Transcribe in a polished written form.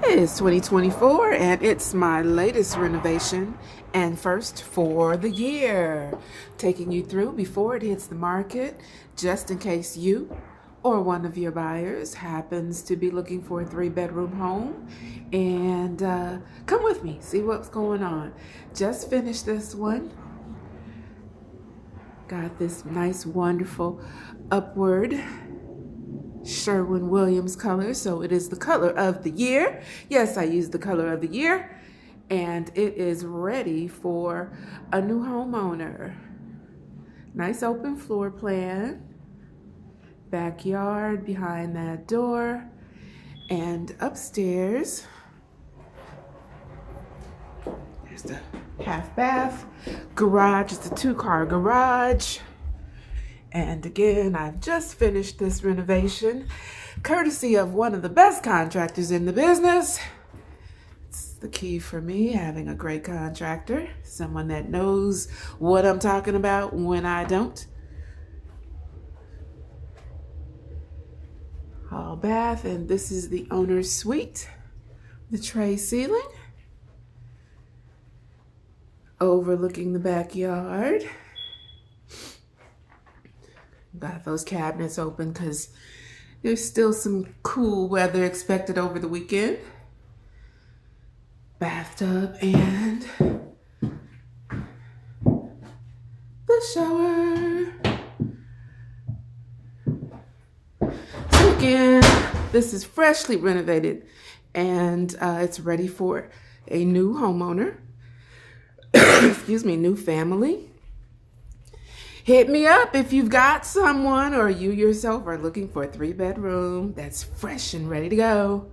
It's 2024 and it's my latest renovation and first for the year. Taking you through before it hits the market, just in case you or one of your buyers happens to be looking for a 3-bedroom home. And come with me, see what's going on. Just finished this one. Got this nice, wonderful upward Sherwin-Williams color, so it is the color of the year. Yes, I used the color of the year, and it is ready for a new homeowner. Nice open floor plan, backyard behind that door, and upstairs there's the half bath, garage. It's a 2-car garage. And again, I've just finished this renovation, courtesy of one of the best contractors in the business. It's the key for me, having a great contractor, someone that knows what I'm talking about when I don't. Hall bath, and this is the owner's suite. The tray ceiling, overlooking the backyard. Got those cabinets open because there's still some cool weather expected over the weekend. Bathtub and the shower. So again, this is freshly renovated and it's ready for a new homeowner. Excuse me, new family. Hit me up if you've got someone or you yourself are looking for a 3-bedroom that's fresh and ready to go.